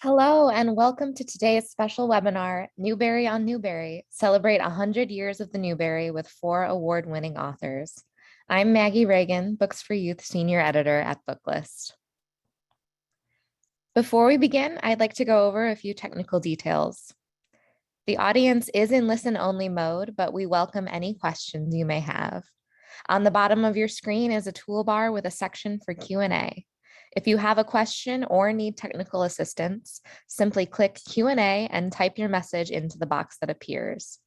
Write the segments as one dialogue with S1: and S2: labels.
S1: Hello, and welcome to today's special webinar, Newbery on Newbery, Celebrate 100 Years of the Newbery with 4 award-winning authors. I'm Maggie Reagan, Books for Youth Senior Editor at Booklist. Before we begin, I'd like to go over a few technical details. The audience is in listen-only mode, but we welcome any questions you may have. On the bottom of your screen is a toolbar with a section for Q&A. If you have a question or need technical assistance, simply click Q&A and type your message into the box that appears.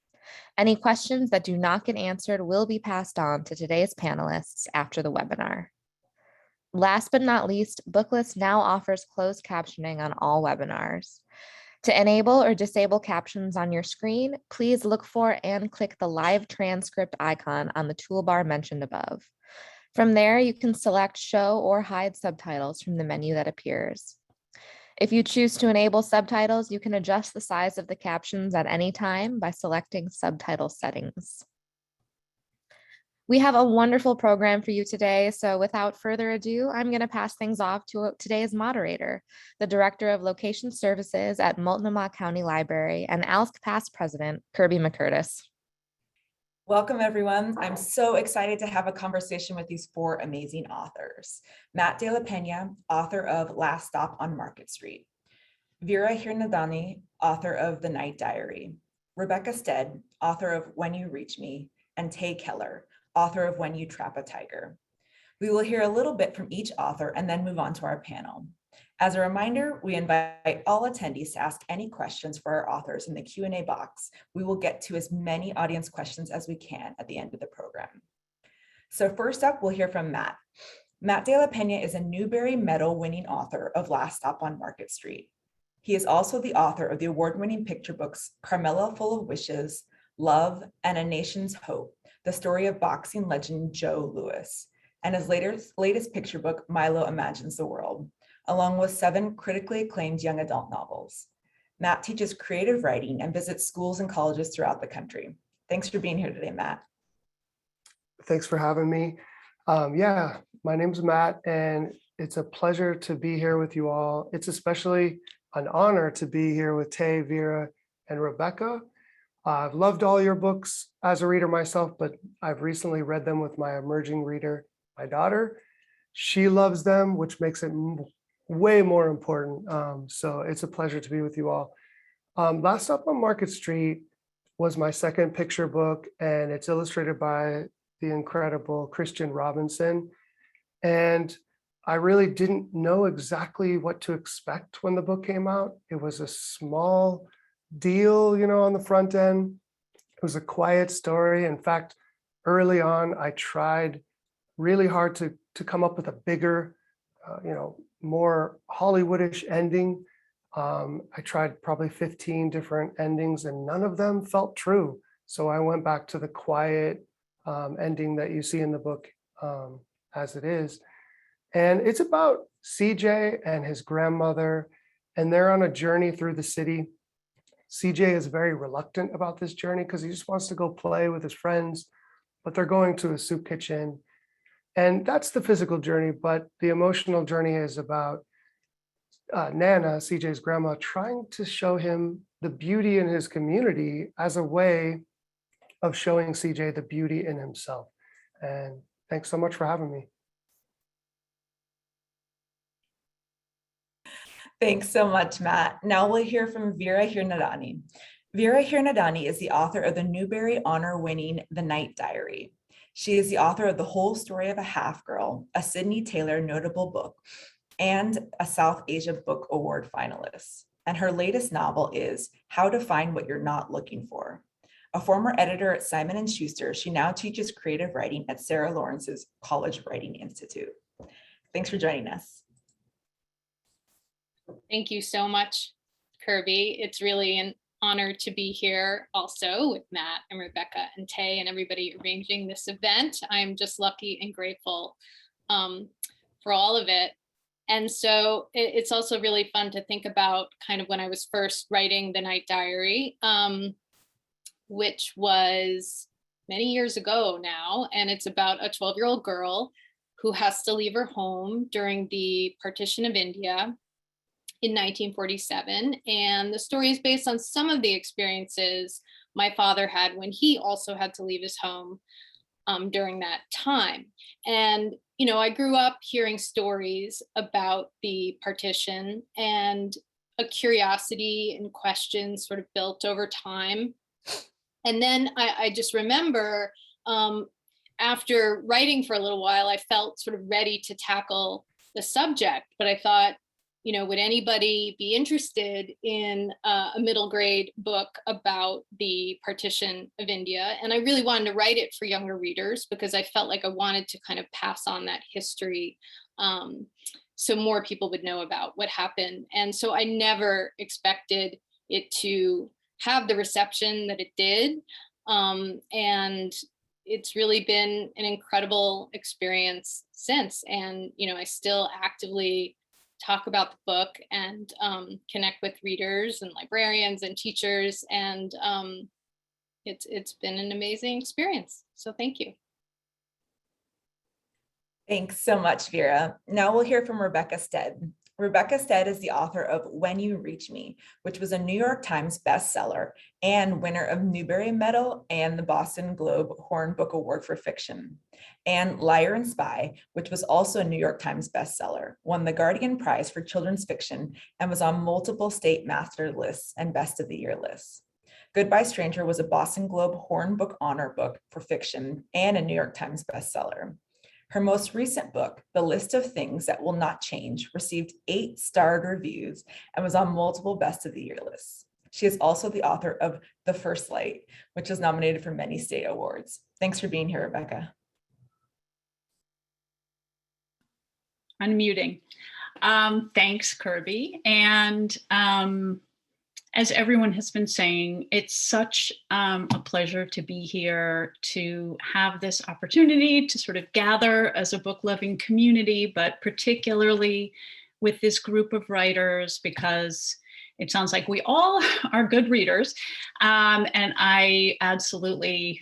S1: Any questions that do not get answered will be passed on to today's panelists after the webinar. Last but not least, Booklist now offers closed captioning on all webinars. To enable or disable captions on your screen, please look for and click the live transcript icon on the toolbar mentioned above. From there, you can select show or hide subtitles from the menu that appears. If you choose to enable subtitles, you can adjust the size of the captions at any time by selecting subtitle settings. We have a wonderful program for you today, so without further ado, I'm going to pass things off to today's moderator, the Director of Location Services at Multnomah County Library and ALSC past President, Kirby McCurtis.
S2: Welcome, everyone. I'm so excited to have a conversation with these 4 amazing authors. Matt de la Peña, author of Last Stop on Market Street. Veera Hiranandani, author of The Night Diary. Rebecca Stead, author of When You Reach Me. And Tay Keller, author of When You Trap a Tiger. We will hear a little bit from each author and then move on to our panel. As a reminder, we invite all attendees to ask any questions for our authors in the Q&A box. We will get to as many audience questions as we can at the end of the program. So first up, we'll hear from Matt. Matt de la Peña is a Newbery Medal-winning author of Last Stop on Market Street. He is also the author of the award-winning picture books Carmela Full of Wishes, Love, and A Nation's Hope, the story of boxing legend Joe Louis, and his latest picture book, Milo Imagines the World, along with 7 critically acclaimed young adult novels. Matt teaches creative writing and visits schools and colleges throughout the country. Thanks for being here today, Matt.
S3: Thanks for having me. Yeah, my name's Matt, and it's a pleasure to be here with you all. It's especially an honor to be here with Tay, Veera, and Rebecca. I've loved all your books as a reader myself, but I've recently read them with my emerging reader, my daughter. She loves them, which makes it way more important. So it's a pleasure to be with you all. Last Stop on Market Street was my second picture book, and it's illustrated by the incredible Christian Robinson. And I really didn't know exactly what to expect when the book came out. It was a small deal, on the front end. It was a quiet story. In fact, early on, I tried really hard to come up with a bigger, more Hollywoodish ending. I tried probably 15 different endings and none of them felt true. So I went back to the quiet ending that you see in the book as it is. And it's about CJ and his grandmother, and they're on a journey through the city. CJ is very reluctant about this journey because he just wants to go play with his friends, but they're going to a soup kitchen. And that's the physical journey, but the emotional journey is about Nana, CJ's grandma, trying to show him the beauty in his community as a way of showing CJ the beauty in himself. And thanks so much for having me.
S2: Thanks so much, Matt. Now we'll hear from Veera Hiranadani. Veera Hiranadani is the author of the Newbery Honor-winning The Night Diary. She is the author of The Whole Story of a Half Girl, a Sidney Taylor notable book, and a South Asia Book Award finalist. And her latest novel is How to Find What You're Not Looking For. A former editor at Simon & Schuster, she now teaches creative writing at Sarah Lawrence's College Writing Institute. Thanks for joining us.
S4: Thank you so much, Kirby. It's really an honor to be here also with Matt and Rebecca and Tay and everybody arranging this event. I'm just lucky and grateful for all of it. And so it's also really fun to think about kind of when I was first writing The Night Diary, which was many years ago now. And it's about a 12-year-old girl who has to leave her home during the partition of India in 1947. And the story is based on some of the experiences my father had when he also had to leave his home during that time. And, you know, I grew up hearing stories about the partition, and a curiosity and questions sort of built over time. And then I just remember after writing for a little while, I felt sort of ready to tackle the subject, but I thought, you know, would anybody be interested in a middle grade book about the partition of India? And I really wanted to write it for younger readers because I felt like I wanted to kind of pass on that history so more people would know about what happened. And so I never expected it to have the reception that it did. And it's really been an incredible experience since. And, you know, I still actively talk about the book and connect with readers and librarians and teachers. And it's been an amazing experience. So thank you.
S2: Thanks so much, Veera. Now we'll hear from Rebecca Stead. Rebecca Stead is the author of When You Reach Me, which was a New York Times bestseller and winner of Newbery Medal and the Boston Globe Horn Book Award for Fiction. And Liar and Spy, which was also a New York Times bestseller, won the Guardian Prize for Children's Fiction and was on multiple state master lists and Best of the Year lists. Goodbye Stranger was a Boston Globe Horn Book Honor Book for Fiction and a New York Times bestseller. Her most recent book, The List of Things That Will Not Change, received 8-starred reviews and was on multiple Best of the Year lists. She is also the author of The First Light, which was nominated for many state awards. Thanks for being here, Rebecca.
S5: Unmuting. Thanks, Kirby. And as everyone has been saying, it's such a pleasure to be here, to have this opportunity to sort of gather as a book-loving community, but particularly with this group of writers, because it sounds like we all are good readers. And I absolutely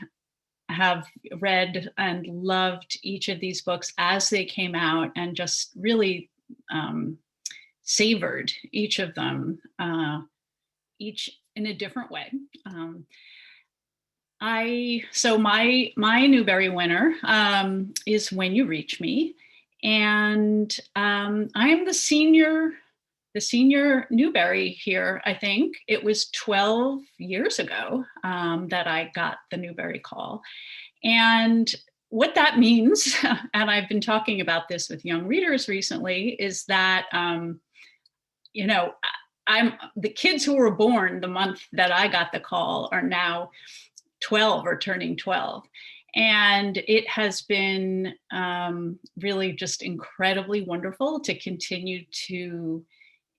S5: have read and loved each of these books as they came out, and just really savored each of them, each in a different way. So my Newbery winner is When You Reach Me, and I am the senior Newbery here. I think it was 12 years ago that I got the Newbery call. And what that means, and I've been talking about this with young readers recently, is that, you know, the kids who were born the month that I got the call are now 12 or turning 12. And it has been really just incredibly wonderful to continue to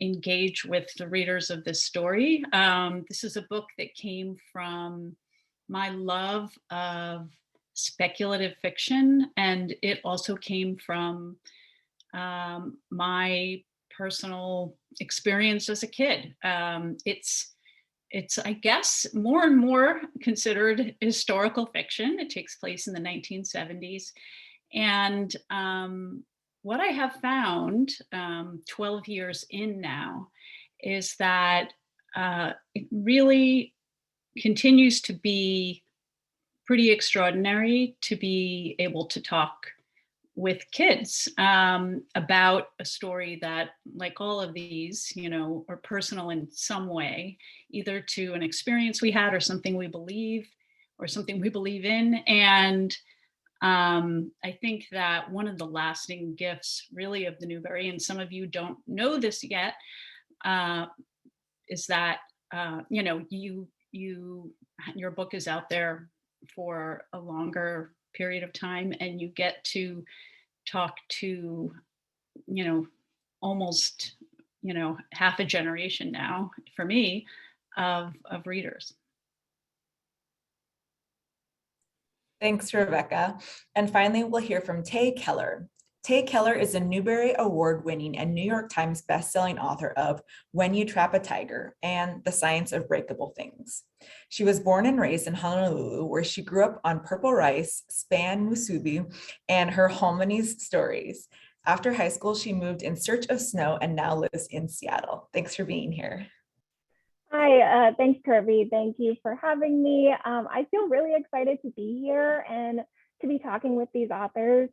S5: engage with the readers of this story. This is a book that came from my love of speculative fiction, and it also came from my personal experience as a kid. It's, I guess, more and more considered historical fiction. It takes place in the 1970s. And what I have found 12 years in now is that it really continues to be pretty extraordinary to be able to talk with kids about a story that, like all of these, you know, are personal in some way, either to an experience we had or something we believe in. And I think that one of the lasting gifts really of the Newbery, and some of you don't know this yet, is that, you know, your book is out there for a longer period of time, and you get to talk to, you know, almost, you know, half a generation now, for me, of readers.
S2: Thanks, Rebecca. And finally, we'll hear from Tae Keller. Tay Keller is a Newbery Award-winning and New York Times bestselling author of When You Trap a Tiger and The Science of Breakable Things. She was born and raised in Honolulu, where she grew up on purple rice, Span musubi, and her Halmoni's stories. After high school, she moved in search of snow and now lives in Seattle. Thanks for being here.
S6: Hi, thanks, Kirby. Thank you for having me. I feel really excited to be here and to be talking with these authors.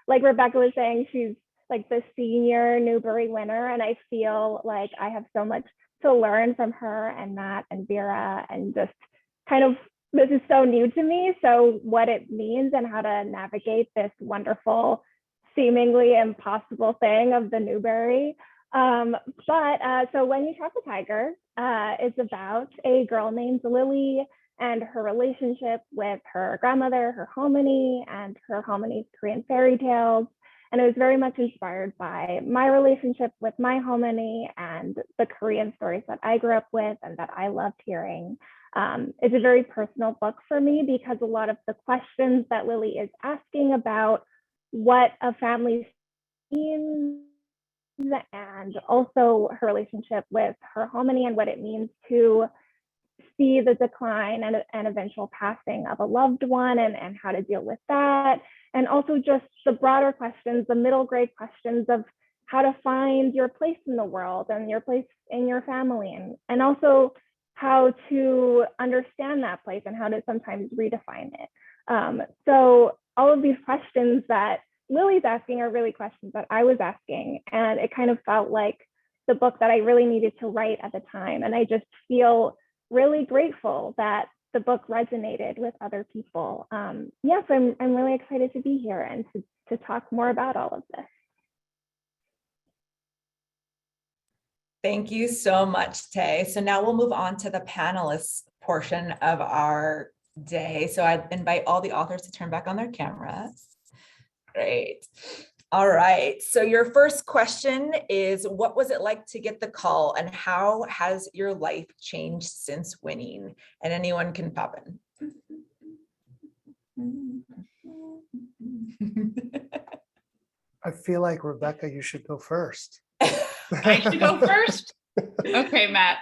S6: Like Rebecca was saying, she's like the senior Newbery winner, and I feel like I have so much to learn from her and Matt and Veera, and just kind of, this is so new to me. So what it means and how to navigate this wonderful, seemingly impossible thing of the Newbery. So When You Trap a Tiger is about a girl named Lily and her relationship with her grandmother, her hominy, and her hominy's Korean fairy tales. And it was very much inspired by my relationship with my hominy and the Korean stories that I grew up with and that I loved hearing. It's a very personal book for me because a lot of the questions that Lily is asking about what a family means, and also her relationship with her hominy and what it means to see the decline and eventual passing of a loved one, and how to deal with that. And also just the broader questions, the middle grade questions of how to find your place in the world and your place in your family, and also how to understand that place and how to sometimes redefine it. So all of these questions that Lily's asking are really questions that I was asking, and it kind of felt like the book that I really needed to write at the time. And I just feel really grateful that the book resonated with other people. So I'm really excited to be here and to talk more about all of this.
S2: Thank you so much, Tay. So now we'll move on to the panelists portion of our day. So I invite all the authors to turn back on their cameras. Great. All right. So your first question is, what was it like to get the call, and how has your life changed since winning? And anyone can pop in.
S3: I feel like, Rebecca, you should go first.
S5: I should go first? Okay, Matt.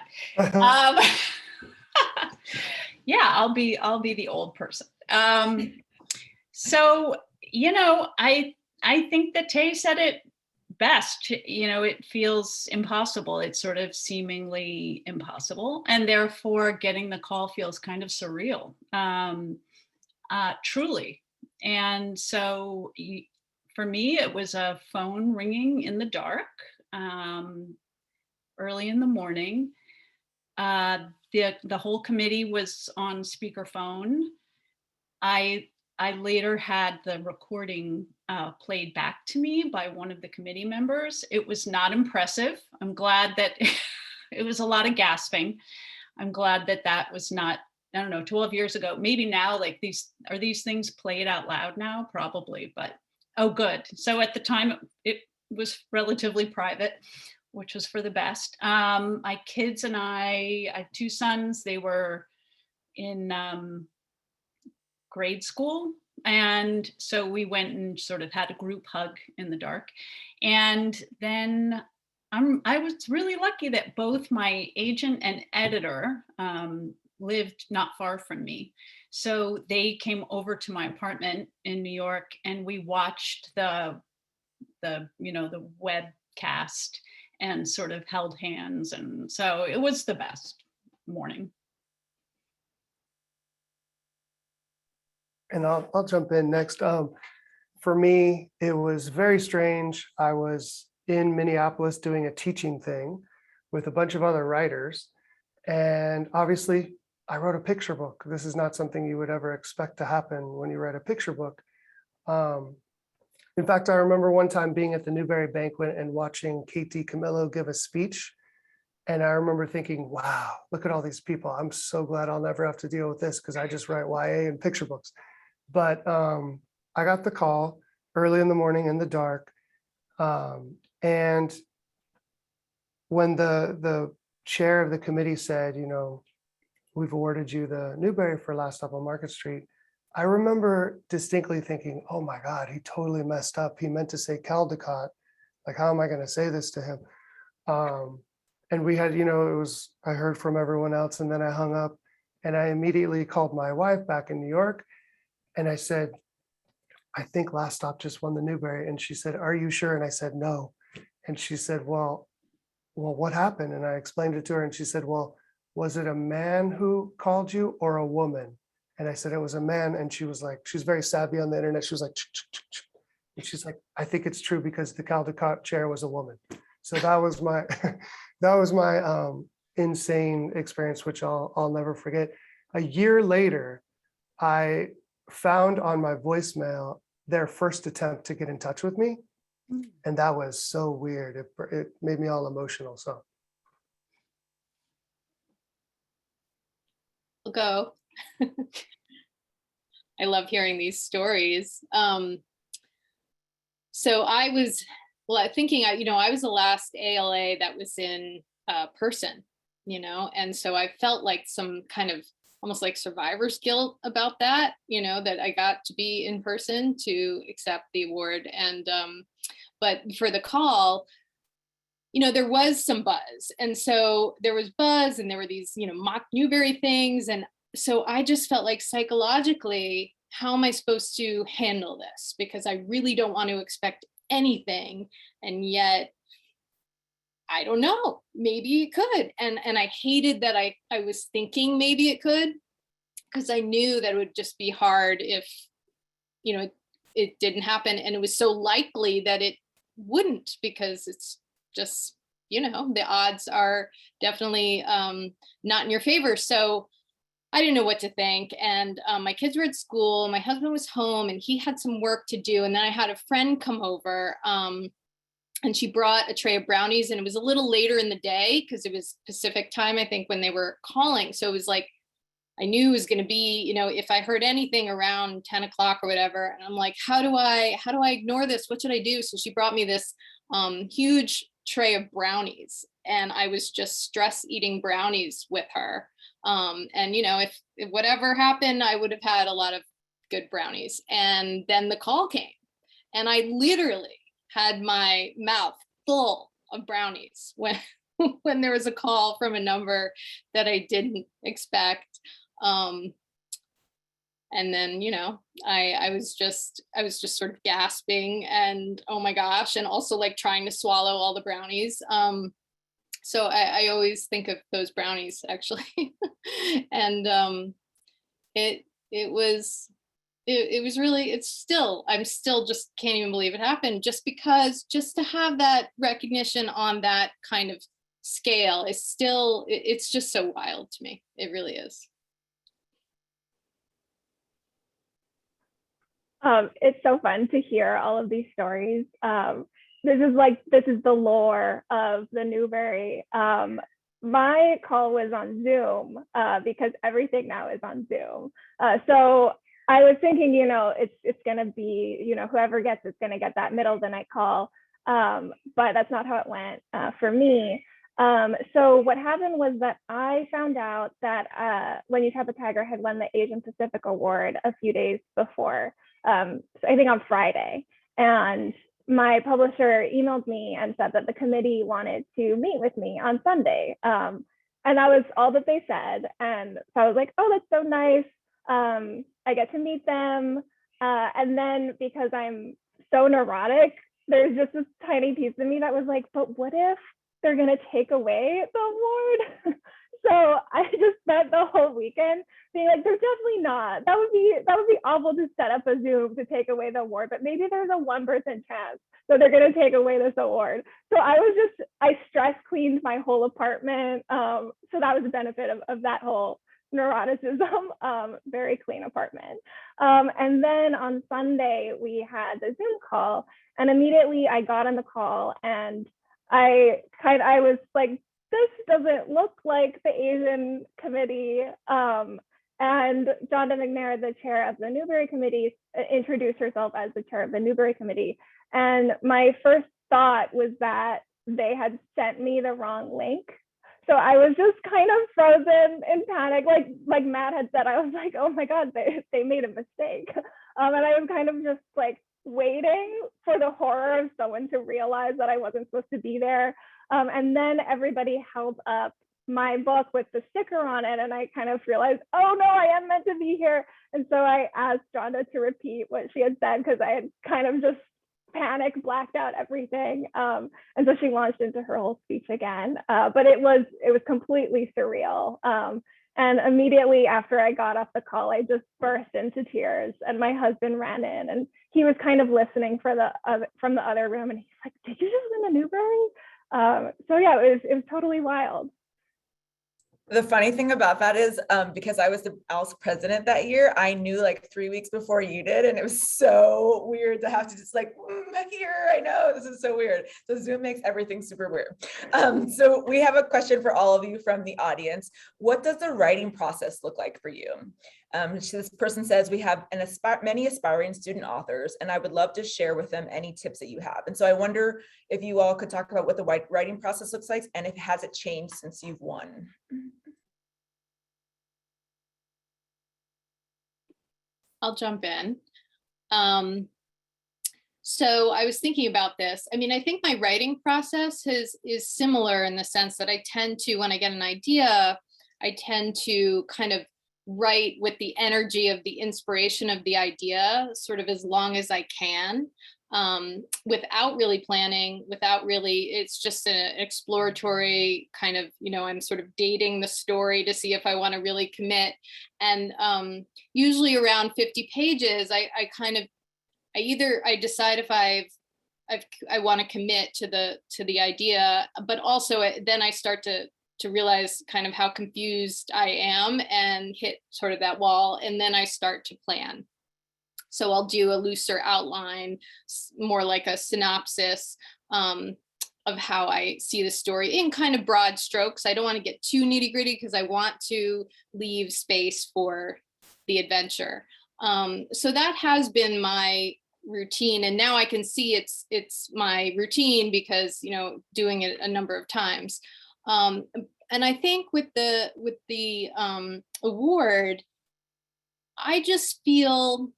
S5: Yeah, I'll be the old person. I think that Tay said it best. It feels impossible. It's sort of seemingly impossible, and therefore getting the call feels kind of surreal, truly. And so for me, it was a phone ringing in the dark, early in the morning. The whole committee was on speakerphone. I later had the recording played back to me by one of the committee members. It was not impressive. I'm glad that it was a lot of gasping. I'm glad that was not, I don't know, 12 years ago. Maybe now, like these things played out loud now? Probably, but oh, good. So at the time, it was relatively private, which was for the best. My kids and I have two sons. They were in grade school. And so we went and sort of had a group hug in the dark. And then I was really lucky that both my agent and editor lived not far from me. So they came over to my apartment in New York, and we watched the webcast and sort of held hands. And so it was the best morning.
S3: And I'll jump in next. For me, it was very strange. I was in Minneapolis doing a teaching thing with a bunch of other writers. And obviously, I wrote a picture book. This is not something you would ever expect to happen when you write a picture book. In fact, I remember one time being at the Newbery banquet and watching Katie Camillo give a speech. And I remember thinking, wow, look at all these people. I'm so glad I'll never have to deal with this because I just write YA and picture books. But I got the call early in the morning in the dark. And when the chair of the committee said, we've awarded you the Newbery for Last Stop on Market Street, I remember distinctly thinking, oh my God, he totally messed up. He meant to say Caldecott. Like, how am I going to say this to him? And we had, I heard from everyone else, and then I hung up, and I immediately called my wife back in New York. And I said, I think Last Stop just won the Newbery. And she said, are you sure? And I said, no. And she said, well, what happened? And I explained it to her and she said, well, was it a man who called you or a woman? And I said, it was a man. And she was like, she's very savvy on the internet. She was like, and she's like, I think it's true because the Caldecott chair was a woman. So that was my, that was my insane experience, which I'll never forget. A year later, I found on my voicemail their first attempt to get in touch with me. And that was so weird. It made me all emotional. So
S4: I'll go. I love hearing these stories. So I was thinking, I was the last ALA that was in person, and so I felt like some kind of almost like survivor's guilt about that, that I got to be in person to accept the award. And but for the call, there was some buzz. And so there was buzz and there were these, mock Newbery things. And so I just felt like psychologically, how am I supposed to handle this? Because I really don't want to expect anything. And yet, I don't know, maybe it could. And I hated that I was thinking maybe it could, because I knew that it would just be hard if, it didn't happen. And it was so likely that it wouldn't, because it's just, the odds are definitely not in your favor. So I didn't know what to think. And my kids were at school, my husband was home and he had some work to do. And then I had a friend come over and she brought a tray of brownies, and it was a little later in the day because it was Pacific time, I think, when they were calling. So it was like, I knew it was going to be, if I heard anything around 10 o'clock or whatever, and I'm like, how do I ignore this? What should I do? So she brought me this huge tray of brownies, and I was just stress eating brownies with her. And if whatever happened, I would have had a lot of good brownies. And then the call came, and I literally had my mouth full of brownies when when there was a call from a number that I didn't expect. And then, I was just sort of gasping and, oh my gosh, and also like trying to swallow all the brownies. So I always think of those brownies actually. And it was really, I'm still just can't even believe it happened, just because just to have that recognition on that kind of scale is still, it's just so wild to me. It really is.
S6: It's so fun to hear all of these stories. This is the lore of the Newbery. My call was on Zoom because everything now is on Zoom. So I was thinking, it's going to be, whoever gets it's going to get that middle of the night call. But that's not how it went for me. So what happened was that I found out that When You Tap a Tiger had won the Asian Pacific Award a few days before, I think on Friday. And my publisher emailed me and said that the committee wanted to meet with me on Sunday. And that was all that they said. And so I was like, oh, that's so nice. I get to meet them. And then because I'm so neurotic, there's just this tiny piece of me that was like, but what if they're going to take away the award? So I just spent the whole weekend being like, there's definitely not. That would be awful to set up a Zoom to take away the award, but maybe there's a 1% chance that they're going to take away this award. So I stress cleaned my whole apartment. So that was the benefit of that whole neuroticism, very clean apartment. And then on Sunday, we had the Zoom call, and immediately I got on the call and I was like, this doesn't look like the Asian committee. And Jonda McNair, the chair of the Newbery committee, introduced herself as the chair of the Newbery committee. And my first thought was that they had sent me the wrong link. So I was just kind of frozen in panic. Like Matt had said, I was like, oh my God, they made a mistake. And I was kind of just like waiting for the horror of someone to realize that I wasn't supposed to be there. And then everybody held up my book with the sticker on it, and I kind of realized, oh no, I am meant to be here. And so I asked Jonda to repeat what she had said, because I had kind of just panicked, blacked out everything. And so she launched into her whole speech again. But it was completely surreal. And immediately after I got off the call, I just burst into tears, and my husband ran in, and he was kind of listening from the other room, and he's like, "Did you just win a Newbery?" So yeah, it was totally wild.
S2: The funny thing about that is, because I was the ALSC president that year, I knew like 3 weeks before you did. And it was so weird to have to just like, here, I know, this is so weird. So Zoom makes everything super weird. So we have a question for all of you from the audience. What does the writing process look like for you? So this person says, we have many aspiring student authors, and I would love to share with them any tips that you have. And so I wonder if you all could talk about what the writing process looks like, and if has it changed since you've won.
S4: I'll jump in. So I was thinking about this. I mean, I think my writing process is similar in the sense that I tend to, when I get an idea, I tend to kind of write with the energy of the inspiration of the idea, sort of as long as I can, without really planning, it's just an exploratory kind of, I'm sort of dating the story to see if I want to really commit. And usually around 50 pages, I decide if I want to commit to the idea, but also then I start to realize kind of how confused I am and hit sort of that wall. And then I start to plan. So I'll do a looser outline, more like a synopsis of how I see the story in kind of broad strokes. I don't want to get too nitty gritty because I want to leave space for the adventure. So that has been my routine. And now I can see it's my routine because, doing it a number of times. And I think with the award, I just feel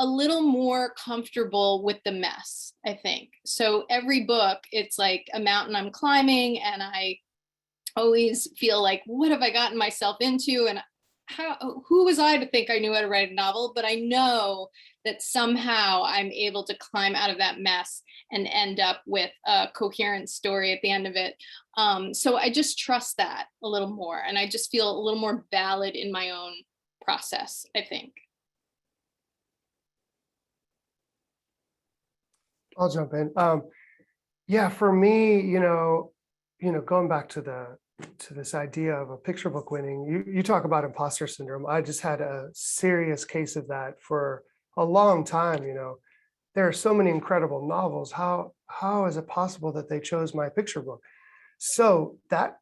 S4: a little more comfortable with the mess, I think. So every book, it's like a mountain I'm climbing, and I always feel like, what have I gotten myself into? And who was I to think I knew how to write a novel? But I know that somehow I'm able to climb out of that mess and end up with a coherent story at the end of it. So I just trust that a little more. And I just feel a little more valid in my own process, I think.
S3: I'll jump in. Yeah, for me, going back to this idea of a picture book winning, you talk about imposter syndrome. I just had a serious case of that for a long time. There are so many incredible novels. How is it possible that they chose my picture book? So that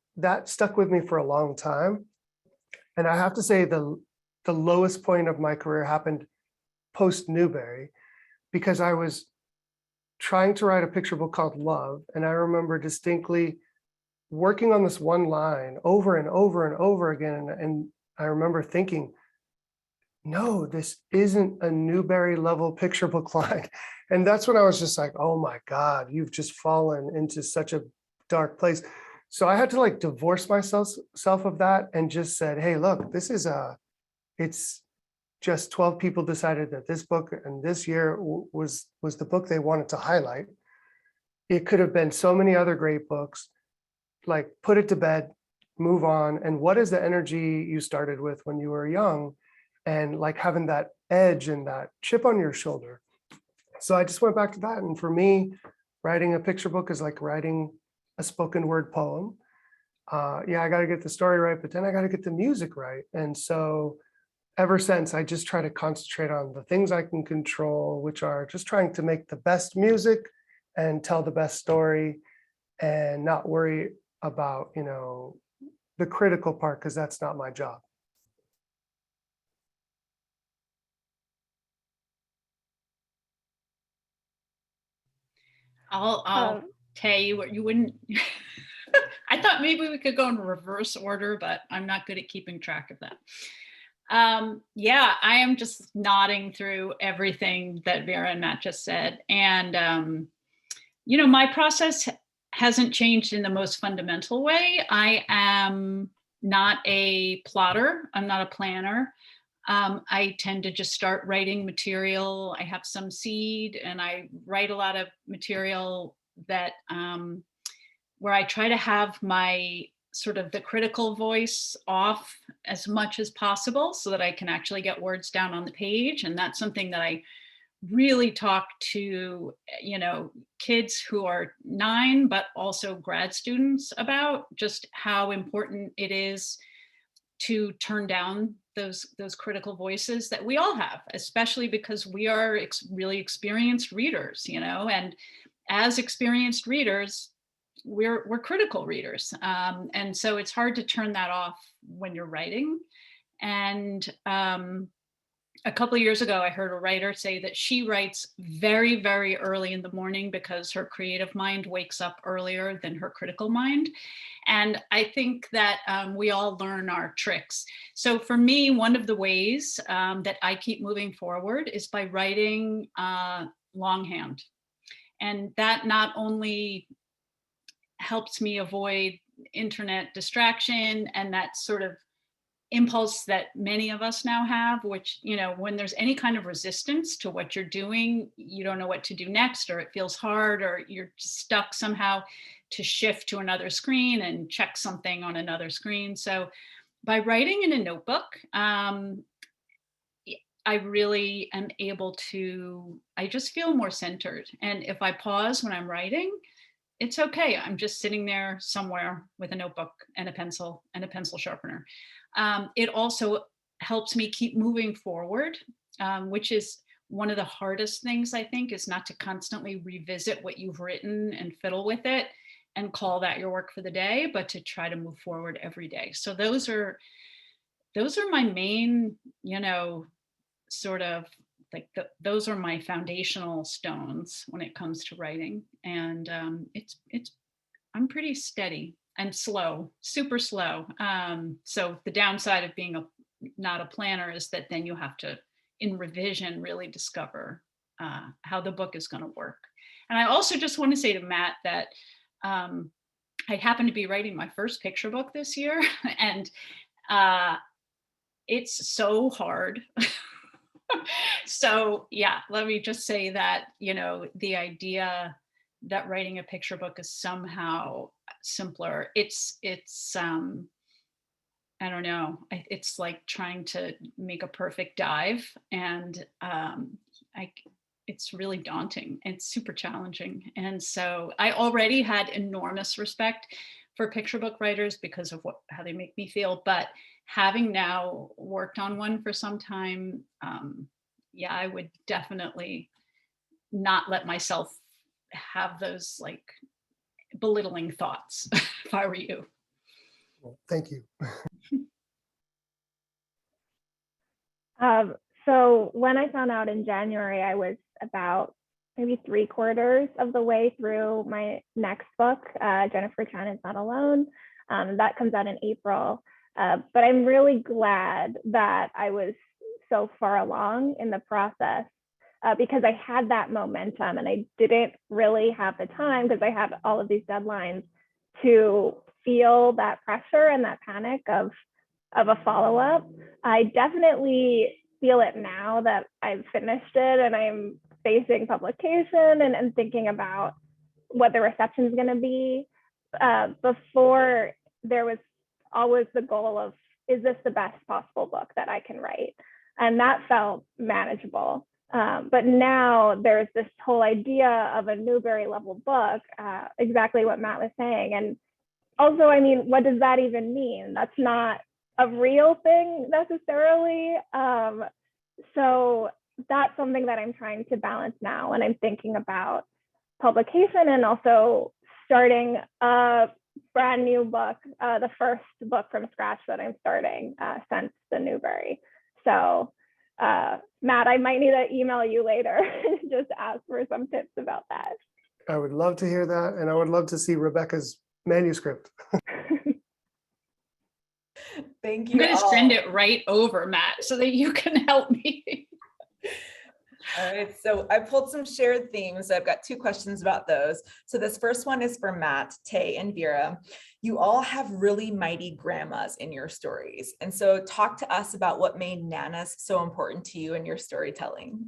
S3: stuck with me for a long time. And I have to say the lowest point of my career happened post Newbery, because I was trying to write a picture book called Love. And I remember distinctly working on this one line over and over and over again. And I remember thinking, no, this isn't a Newbery level picture book line. And that's when I was just like, oh my God, you've just fallen into such a dark place. So I had to divorce myself of that and just said, hey, look, this is it's just 12 people decided that this book and this year was the book they wanted to highlight. It could have been so many other great books. Put it to bed, move on. And what is the energy you started with when you were young? And having that edge and that chip on your shoulder. So I just went back to that. And for me, writing a picture book is like writing a spoken word poem. I got to get the story right, but then I got to get the music right. And so ever since, I just try to concentrate on the things I can control, which are just trying to make the best music and tell the best story and not worry about, the critical part, because that's not my job.
S5: I'll tell you what you wouldn't. I thought maybe we could go in reverse order, but I'm not good at keeping track of that. I am just nodding through everything that Veera and Matt just said. And, my process hasn't changed in the most fundamental way. I am not a plotter. I'm not a planner. I tend to just start writing material. I have some seed and I write a lot of material that where I try to have my sort of the critical voice off as much as possible so that I can actually get words down on the page. And that's something that I really talk to, kids who are 9, but also grad students about, just how important it is to turn down those critical voices that we all have, especially because we are really experienced readers, and as experienced readers, we're critical readers. And so it's hard to turn that off when you're writing. And a couple of years ago, I heard a writer say that she writes very, very early in the morning because her creative mind wakes up earlier than her critical mind. And I think that we all learn our tricks. So for me, one of the ways that I keep moving forward is by writing longhand. And that not only helps me avoid internet distraction and that sort of impulse that many of us now have, which, when there's any kind of resistance to what you're doing, you don't know what to do next, or it feels hard, or you're stuck somehow to shift to another screen and check something on another screen. So by writing in a notebook, I really am able to, I just feel more centered. And if I pause when I'm writing, it's okay. I'm just sitting there somewhere with a notebook and a pencil sharpener. It also helps me keep moving forward, which is one of the hardest things, I think, is not to constantly revisit what you've written and fiddle with it and call that your work for the day, but to try to move forward every day. So those are my main, sort of like those are my foundational stones when it comes to writing. And I'm pretty steady and slow, super slow. So the downside of being not a planner is that then you have to, in revision, really discover how the book is going to work. And I also just want to say to Matt that I happen to be writing my first picture book this year, and it's so hard. So yeah, let me just say that, the idea that writing a picture book is somehow simpler. It's I don't know. It's like trying to make a perfect dive, and it's really daunting. It's super challenging. And so I already had enormous respect for picture book writers because of how they make me feel. But having now worked on one for some time, I would definitely not let myself have those like belittling thoughts if I were you.
S3: Well, thank you.
S6: So when I found out in January, I was about maybe 3/4 of the way through my next book, Jennifer Chan is Not Alone. That comes out in April. But I'm really glad that I was so far along in the process because I had that momentum and I didn't really have the time because I had all of these deadlines to feel that pressure and that panic of a follow-up. I definitely feel it now that I've finished it and I'm facing publication and thinking about what the reception is going to be. Before, there was always the goal of, is this the best possible book that I can write? And that felt manageable. But now there's this whole idea of a Newbery level book, exactly what Matt was saying. And also, I mean, what does that even mean? That's not a real thing necessarily. So that's something that I'm trying to balance now when I'm thinking about publication and also starting a brand new book, the first book from scratch that I'm starting since the Newbery. So Matt, I might need to email you later and just ask for some tips about that.
S3: I would love to hear that. And I would love to see Rebecca's manuscript.
S2: Thank you.
S5: I'm going to send it right over, Matt, so that you can help me.
S2: All right, so I pulled some shared themes. I've got 2 questions about those. So this first one is for Matt, Tay, and Veera. You all have really mighty grandmas in your stories. And so talk to us about what made Nanas so important to you in your storytelling.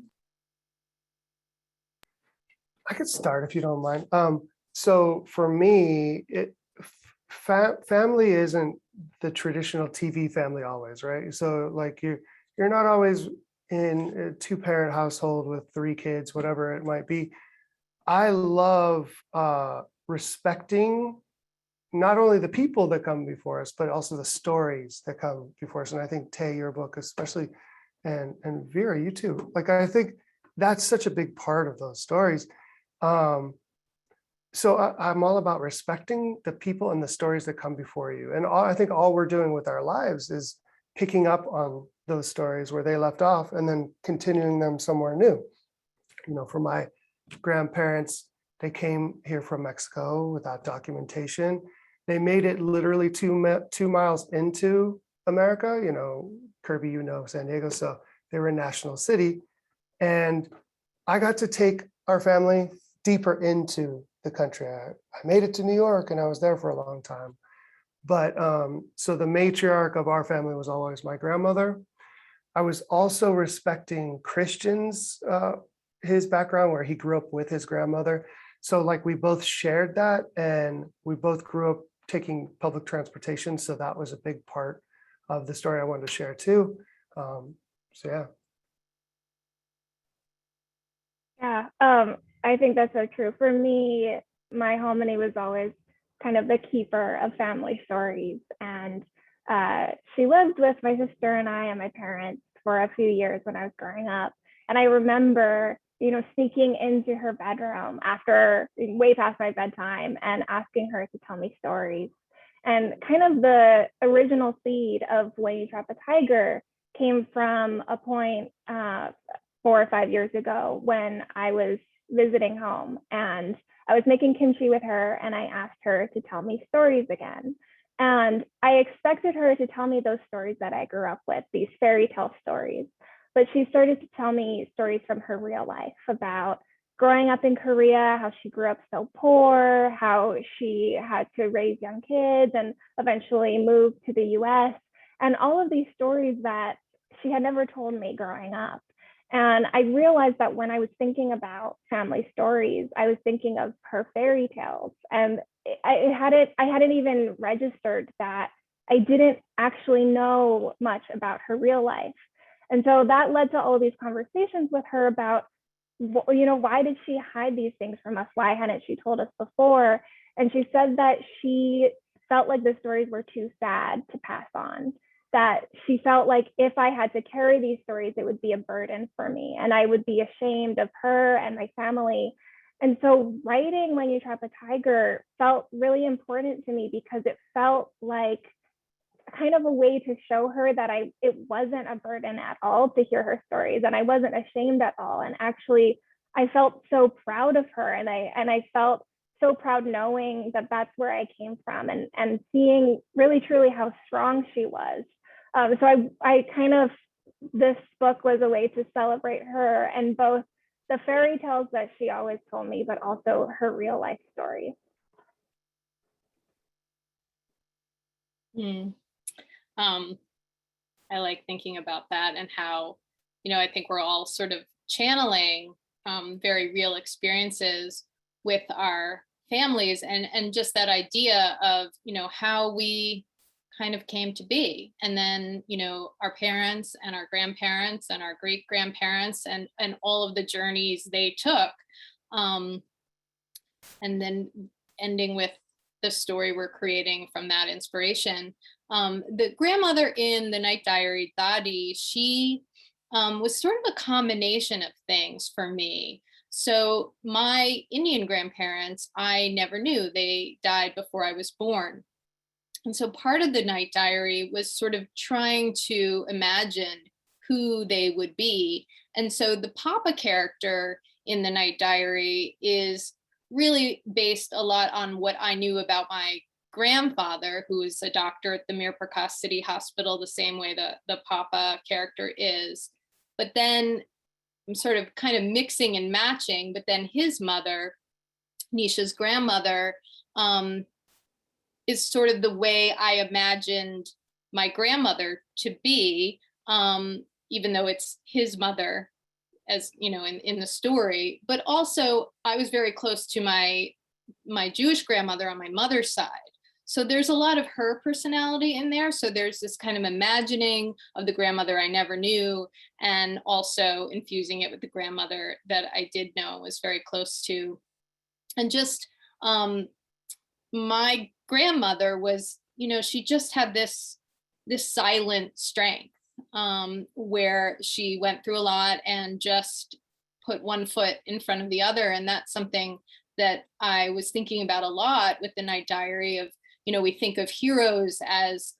S3: I could start if you don't mind. So for me, family isn't the traditional TV family always, right? So like you're not always in a 2-parent household with 3 kids, whatever it might be. I love respecting not only the people that come before us, but also the stories that come before us. And I think Tay, your book especially, and Veera, you too. Like I think that's such a big part of those stories. So I'm all about respecting the people and the stories that come before you. And I think all we're doing with our lives is picking up on those stories where they left off and then continuing them somewhere new. You know, for my grandparents, they came here from Mexico without documentation. They made it literally 2 miles into America, you know, Kirby, you know, San Diego. So they were a national city. And I got to take our family deeper into the country. I made it to New York and I was there for a long time. But so the matriarch of our family was always my grandmother. I was also respecting Christian's, his background where he grew up with his grandmother. So like we both shared that and we both grew up taking public transportation. So that was a big part of the story I wanted to share too. So yeah.
S6: Yeah, I think that's so true. For me, my hominy was always kind of the keeper of family stories. And she lived with my sister and I and my parents for a few years when I was growing up. And I remember, you know, sneaking into her bedroom after way past my bedtime and asking her to tell me stories. And kind of the original seed of When You Trap a Tiger came from a point 4 or 5 years ago when I was visiting home and I was making kimchi with her and I asked her to tell me stories again. And I expected her to tell me those stories that I grew up with, these fairy tale stories. But she started to tell me stories from her real life about growing up in Korea, how she grew up so poor, how she had to raise young kids and eventually moved to the US, and all of these stories that she had never told me growing up. And I realized that when I was thinking about family stories, I was thinking of her fairy tales. And I hadn't even registered that I didn't actually know much about her real life. And so that led to all of these conversations with her about, you know, why did she hide these things from us? Why hadn't she told us before? And she said that she felt like the stories were too sad to pass on, that she felt like if I had to carry these stories, it would be a burden for me and I would be ashamed of her and my family. And so writing When You Trap a Tiger felt really important to me because it felt like kind of a way to show her that it wasn't a burden at all to hear her stories and I wasn't ashamed at all. And actually, I felt so proud of her and I felt so proud knowing that that's where I came from and seeing really truly how strong she was. So I kind of, this book was a way to celebrate her and both the fairy tales that she always told me, but also her real life story.
S4: I like thinking about that and how, you know, I think we're all sort of channeling very real experiences with our families and just that idea of, you know, how we kind of came to be. And then, you know, our parents and our grandparents and our great grandparents and all of the journeys they took. And then ending with the story we're creating from that inspiration. The grandmother in The Night Diary, Dadi, she was sort of a combination of things for me. So my Indian grandparents, I never knew. They died before I was born. And so part of The Night Diary was sort of trying to imagine who they would be. And so the Papa character in The Night Diary is really based a lot on what I knew about my grandfather, who is a doctor at the Mir Prakash City Hospital, the same way the Papa character is. But then I'm sort of kind of mixing and matching, but then his mother, Nisha's grandmother, is sort of the way I imagined my grandmother to be, even though it's his mother, as you know, in the story. But also I was very close to my Jewish grandmother on my mother's side. So there's a lot of her personality in there. So there's this kind of imagining of the grandmother I never knew, and also infusing it with the grandmother that I did know and was very close to. And just my grandmother was, you know, she just had this silent strength, where she went through a lot and just put one foot in front of the other. And that's something that I was thinking about a lot with the Night Diary of, you know, we think of heroes as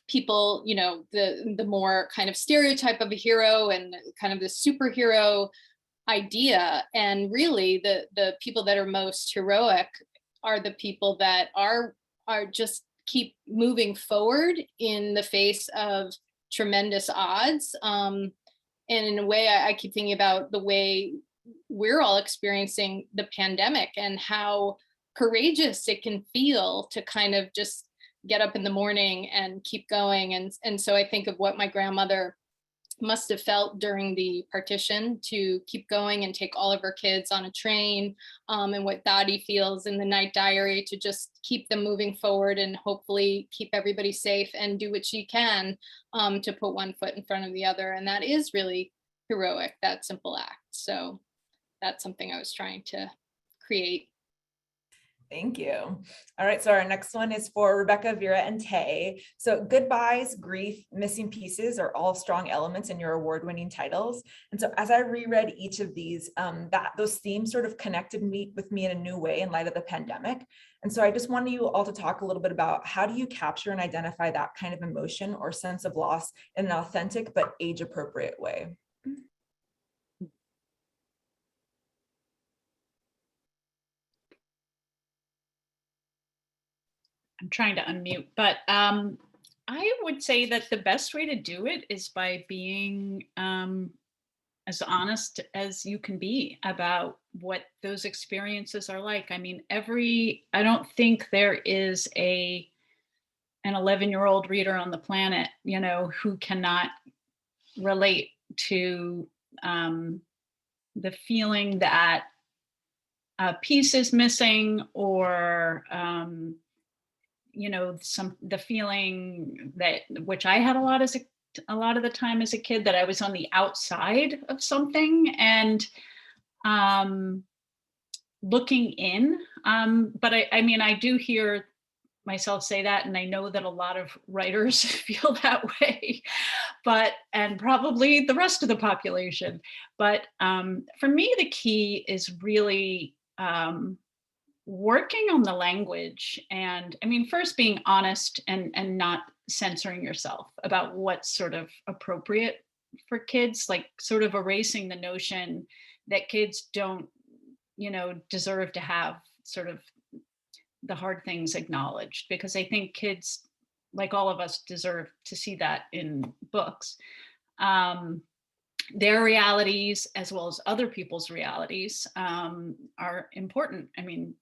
S4: people, you know, the more kind of stereotype of a hero and kind of the superhero idea. And really the people that are most heroic are the people that are just keep moving forward in the face of tremendous odds. And in a way, I keep thinking about the way we're all experiencing the pandemic and how courageous it can feel to kind of just get up in the morning and keep going. And so I think of what my grandmother must have felt during the partition to keep going and take all of her kids on a train, and what Dottie feels in the Night Diary to just keep them moving forward and hopefully keep everybody safe and do what she can to put one foot in front of the other. And that is really heroic, that simple act. So that's something I was trying to create.
S2: Thank you. All right, so our next one is for Rebecca, Veera, and Tay. So goodbyes, grief, missing pieces are all strong elements in your award-winning titles. And so as I reread each of these, those themes sort of connected with me in a new way in light of the pandemic. And so I just wanted you all to talk a little bit about how do you capture and identify that kind of emotion or sense of loss in an authentic but age-appropriate way?
S5: I'm trying to unmute, but I would say that the best way to do it is by being as honest as you can be about what those experiences are like. I mean, I don't think there is an 11-year-old reader on the planet, you know, who cannot relate to the feeling that a piece is missing, or you know, the feeling that, which I had a lot of the time as a kid, that I was on the outside of something and looking in. But I mean, I do hear myself say that, and I know that a lot of writers feel that way, and probably the rest of the population. But for me, the key is really working on the language. And I mean, first being honest and not censoring yourself about what's sort of appropriate for kids, like sort of erasing the notion that kids don't, you know, deserve to have sort of the hard things acknowledged, because I think kids, like all of us, deserve to see that in books. Their realities, as well as other people's realities, are important, I mean,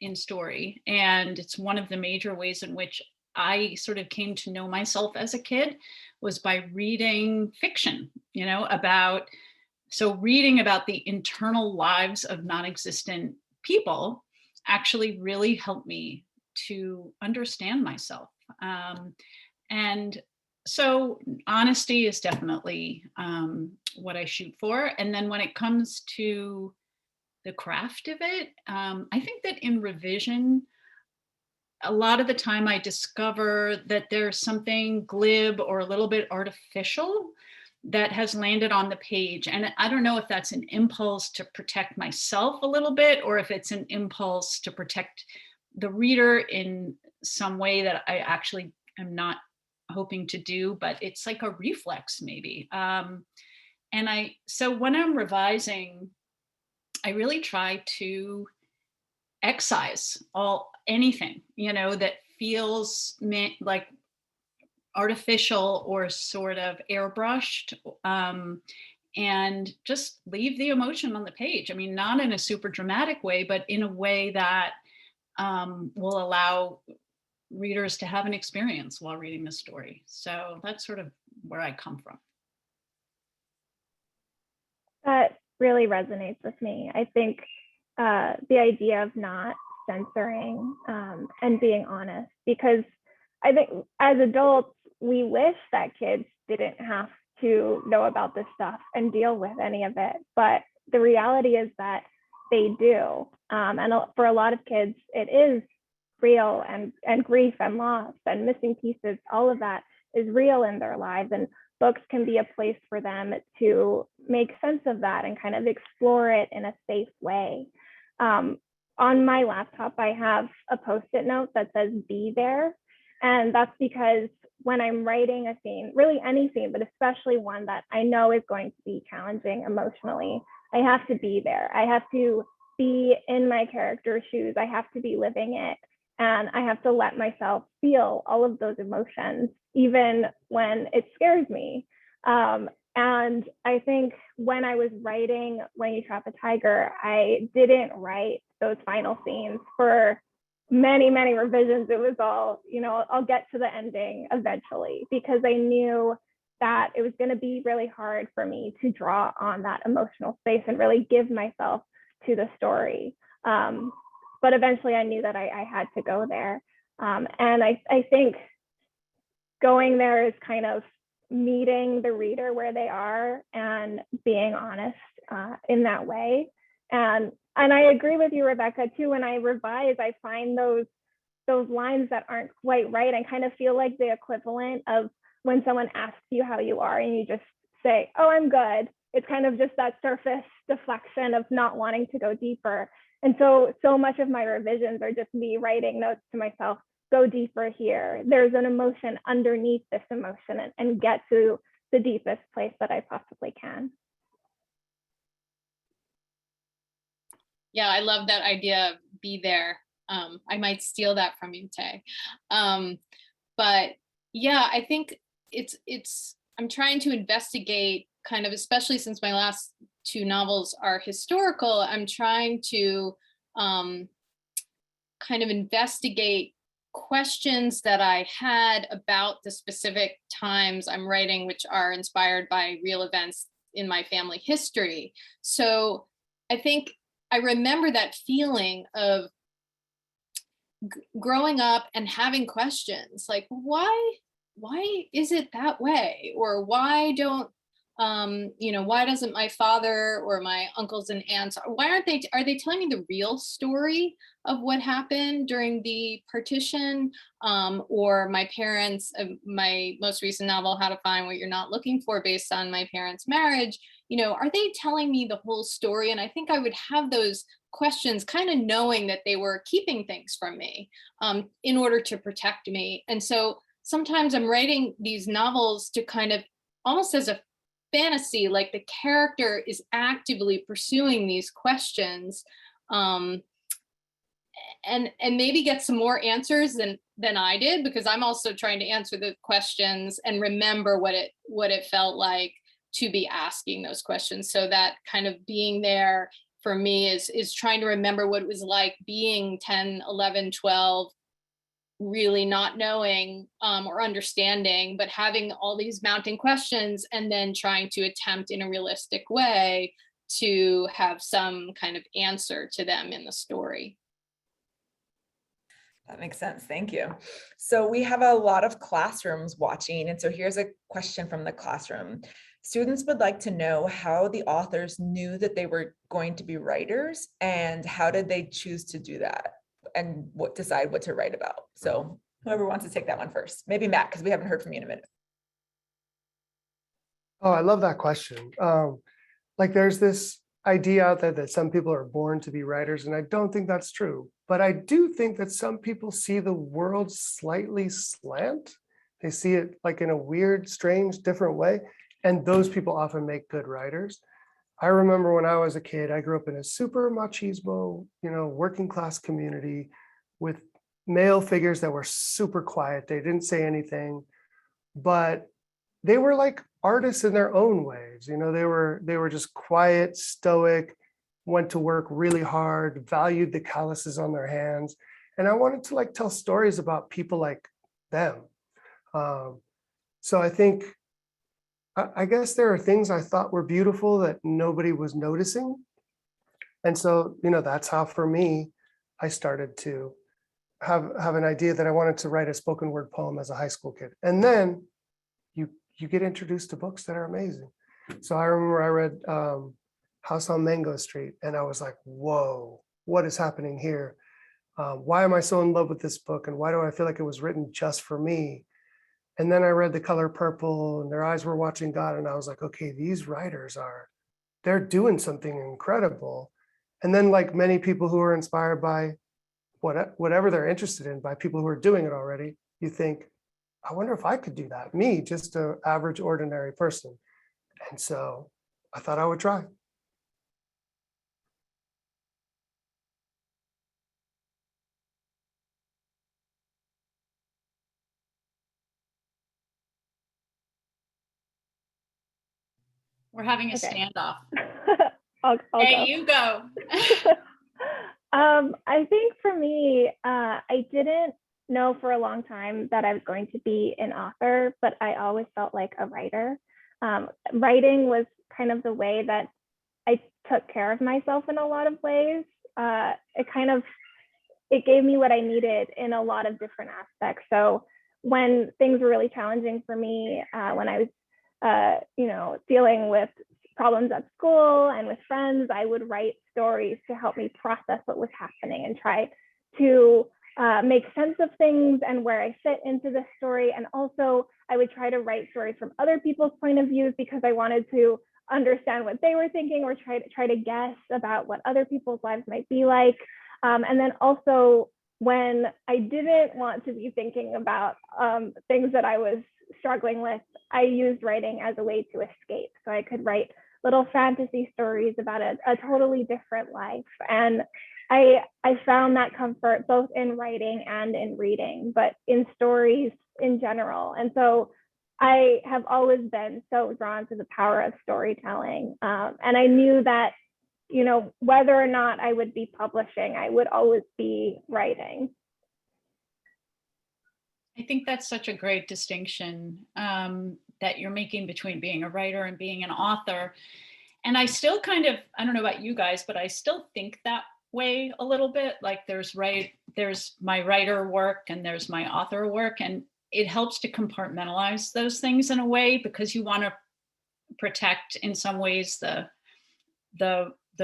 S5: in story. And it's one of the major ways in which I sort of came to know myself as a kid, was by reading fiction, you know, reading about the internal lives of non-existent people actually really helped me to understand myself. And so honesty is definitely what I shoot for. And then when it comes to the craft of it, I think that in revision, a lot of the time I discover that there's something glib or a little bit artificial that has landed on the page. And I don't know if that's an impulse to protect myself a little bit, or if it's an impulse to protect the reader in some way that I actually am not hoping to do, but it's like a reflex maybe. So when I'm revising, I really try to excise anything, you know, that feels like artificial or sort of airbrushed. and just leave the emotion on the page. I mean, not in a super dramatic way, but in a way that will allow readers to have an experience while reading the story. So that's sort of where I come from.
S6: That really resonates with me. I think the idea of not censoring and being honest, because I think as adults, we wish that kids didn't have to know about this stuff and deal with any of it. But the reality is that they do. And for a lot of kids, it is real, and grief and loss and missing pieces, all of that is real in their lives. And books can be a place for them to make sense of that and kind of explore it in a safe way. On my laptop, I have a Post-it note that says "be there." And that's because when I'm writing a scene, really any scene, but especially one that I know is going to be challenging emotionally, I have to be there. I have to be in my character's shoes. I have to be living it. And I have to let myself feel all of those emotions, even when it scares me. And I think when I was writing When You Trap a Tiger, I didn't write those final scenes for many, many revisions. It was all, I'll get to the ending eventually, because I knew that it was going to be really hard for me to draw on that emotional space and really give myself to the story. But eventually I knew that I had to go there. And I think going there is kind of meeting the reader where they are and being honest in that way. And I agree with you, Rebecca, too. When I revise, I find those lines that aren't quite right and kind of feel like the equivalent of when someone asks you how you are and you just say, "Oh, I'm good." It's kind of just that surface deflection of not wanting to go deeper. And so much of my revisions are just me writing notes to myself, go deeper here. There's an emotion underneath this emotion, and get to the deepest place that I possibly can.
S4: Yeah, I love that idea of be there. I might steal that from you, Tay. But yeah, I think I'm trying to investigate kind of, especially since my last two novels are historical, I'm trying to kind of investigate questions that I had about the specific times I'm writing, which are inspired by real events in my family history. So I think I remember that feeling of growing up and having questions like, why is it that way? Or why doesn't my father or my uncles and aunts, are they telling me the real story of what happened during the partition? Or my parents, my most recent novel, How to Find What You're Not Looking For, based on my parents' marriage, are they telling me the whole story? And I think I would have those questions kind of knowing that they were keeping things from me in order to protect me. And so sometimes I'm writing these novels to kind of almost as a fantasy, like the character is actively pursuing these questions and maybe get some more answers than I did, because I'm also trying to answer the questions and remember what it felt like to be asking those questions. So that kind of being there for me is trying to remember what it was like being 10, 11, 12, really not knowing or understanding, but having all these mounting questions and then trying to attempt in a realistic way to have some kind of answer to them in the story.
S2: That makes sense. Thank you. So we have a lot of classrooms watching. And so here's a question from the classroom. Students would like to know how the authors knew that they were going to be writers, and how did they choose to do that, and decide what to write about. So whoever wants to take that one first, maybe Matt, because we haven't heard from you in a minute.
S3: Oh, I love that question. Like there's this idea out there that some people are born to be writers, and I don't think that's true. But I do think that some people see the world slightly slant. They see it like in a weird, strange, different way. And those people often make good writers. I remember when I was a kid, I grew up in a super machismo, working class community with male figures that were super quiet. They didn't say anything. But they were like artists in their own ways. You know, they were just quiet, stoic, went to work really hard, valued the calluses on their hands. And I wanted to like tell stories about people like them. So I think, I guess there are things I thought were beautiful that nobody was noticing. And so, you know, that's how for me, I started to have an idea that I wanted to write a spoken word poem as a high school kid. And then you get introduced to books that are amazing. So I remember I read House on Mango Street, and I was like, whoa, what is happening here? Why am I so in love with this book? And why do I feel like it was written just for me? And then I read The Color Purple, and Their Eyes Were Watching God. And I was like, okay, these writers they're doing something incredible. And then like many people who are inspired by whatever they're interested in, by people who are doing it already, you think, I wonder if I could do that, me, just an average, ordinary person. And so I thought I would try.
S4: We're having a
S6: Okay.
S4: standoff.
S6: I'll
S4: Hey,
S6: go.
S4: you go.
S6: I think for me, I didn't know for a long time that I was going to be an author, but I always felt like a writer. Writing was kind of the way that I took care of myself in a lot of ways. It gave me what I needed in a lot of different aspects. So when things were really challenging for me, when I was, dealing with problems at school and with friends, I would write stories to help me process what was happening and try to make sense of things and where I fit into the story. And also I would try to write stories from other people's point of views because I wanted to understand what they were thinking or try to guess about what other people's lives might be like. And then also when I didn't want to be thinking about things that I was struggling with, I used writing as a way to escape. So I could write little fantasy stories about a totally different life. And I found that comfort both in writing and in reading, but in stories in general. And so I have always been so drawn to the power of storytelling. And I knew that, whether or not I would be publishing, I would always be writing.
S5: I think that's such a great distinction that you're making between being a writer and being an author. And I still I don't know about you guys, but I still think that way a little bit. Like there's my writer work and there's my author work. And it helps to compartmentalize those things in a way because you want to protect in some ways the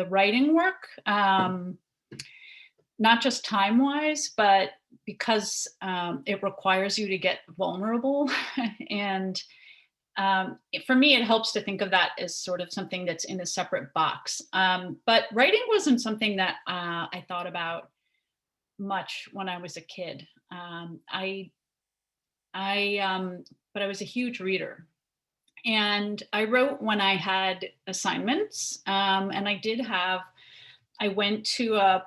S5: writing work, not just time-wise, but because it requires you to get vulnerable. And for me, it helps to think of that as sort of something that's in a separate box. But writing wasn't something that I thought about much when I was a kid. But I was a huge reader. And I wrote when I had assignments. And I went to a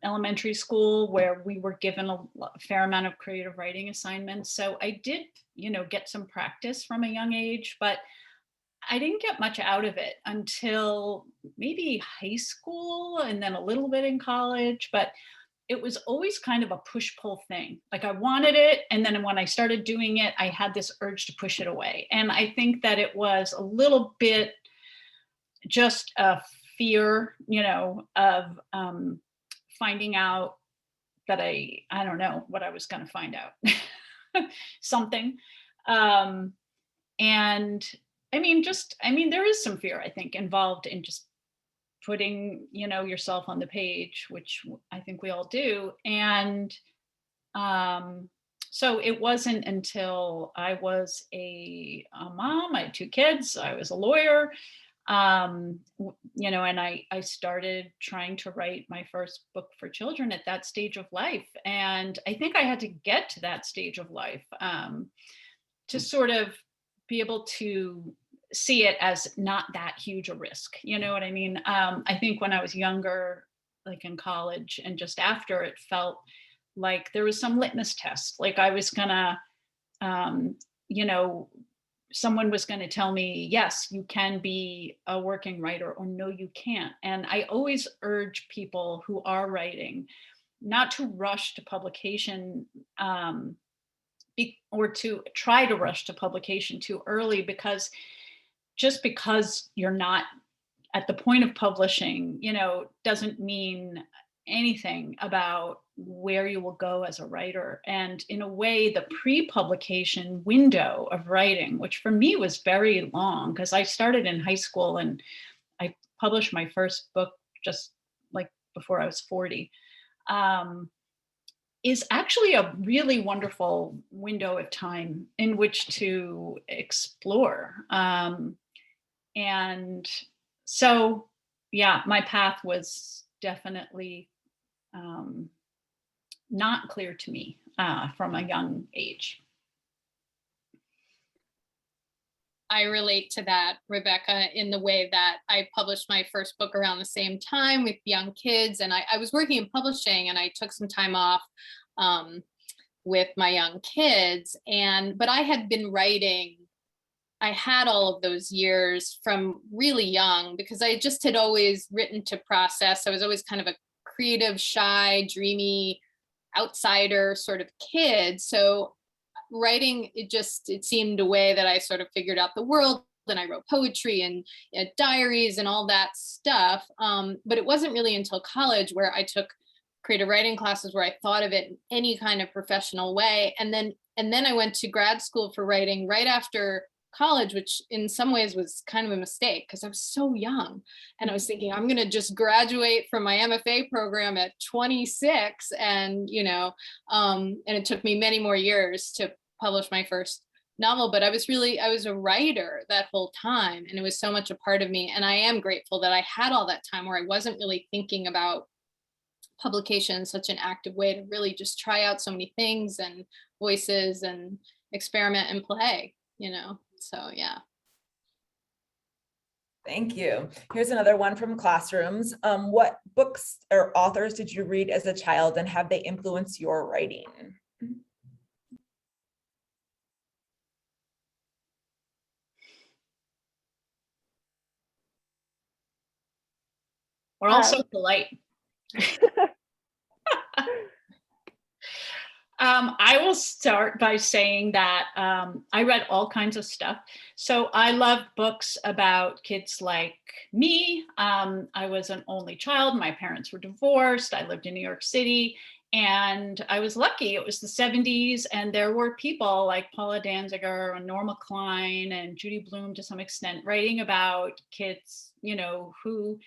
S5: elementary school where we were given a fair amount of creative writing assignments. So I did, get some practice from a young age, but I didn't get much out of it until maybe high school and then a little bit in college. But it was always kind of a push-pull thing. Like I wanted it. And then when I started doing it, I had this urge to push it away. And I think that it was a little bit just a fear, of finding out that I don't know what I was going to find out, something. And there is some fear, I think, involved in just putting, yourself on the page, which I think we all do. And so it wasn't until I was a mom, I had 2 kids, I was a lawyer, and I started trying to write my first book for children at that stage of life. And I think I had to get to that stage of life to sort of be able to see it as not that huge a risk. You know what I mean? I think when I was younger, like in college and just after, it felt like there was some litmus test. Like I was gonna, someone was going to tell me, yes, you can be a working writer, or no, you can't. And I always urge people who are writing not to rush to publication, or to try to rush to publication too early, because just because you're not at the point of publishing, doesn't mean anything about where you will go as a writer. And in a way, the pre-publication window of writing, which for me was very long, because I started in high school and I published my first book just like before I was 40, is actually a really wonderful window of time in which to explore. And so, yeah, my path was definitely not clear to me from a young age.
S4: I relate to that, Rebecca, in the way that I published my first book around the same time with young kids. And I was working in publishing, and I took some time off with my young kids. But I had been writing, I had all of those years from really young, because I just had always written to process. I was always kind of a creative, shy, dreamy, outsider sort of kid. So writing, it seemed a way that I sort of figured out the world. And I wrote poetry and diaries and all that stuff. But it wasn't really until college where I took creative writing classes where I thought of it in any kind of professional way. And then I went to grad school for writing right after college, which in some ways was kind of a mistake, because I was so young. And I was thinking, I'm going to just graduate from my MFA program at 26. And, and it took me many more years to publish my first novel. But I was a writer that whole time. And it was so much a part of me. And I am grateful that I had all that time where I wasn't really thinking about publication in such an active way, to really just try out so many things and voices and experiment and play, So, yeah.
S2: Thank you. Here's another one from classrooms. What books or authors did you read as a child, and have they influenced your writing?
S5: We're also polite. I will start by saying that I read all kinds of stuff. So I loved books about kids like me. I was an only child. My parents were divorced. I lived in New York City, and I was lucky. It was the 70s, and there were people like Paula Danziger and Norma Klein and Judy Blume to some extent writing about kids, who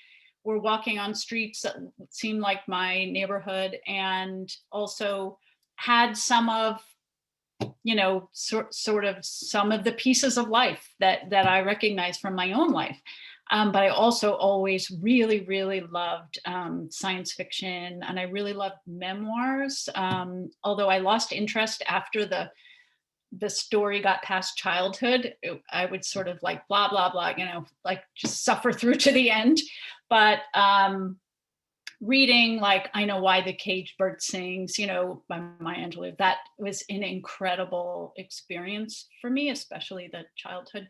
S5: were walking on streets that seemed like my neighborhood, and also had some of, sort of some of the pieces of life that I recognize from my own life. But I also always really, really loved science fiction, and I really loved memoirs. Although I lost interest after the story got past childhood, I would sort of like blah, blah, blah, like just suffer through to the end. But reading like I Know Why the Caged Bird Sings, by Maya Angelou, that was an incredible experience for me, especially the childhood.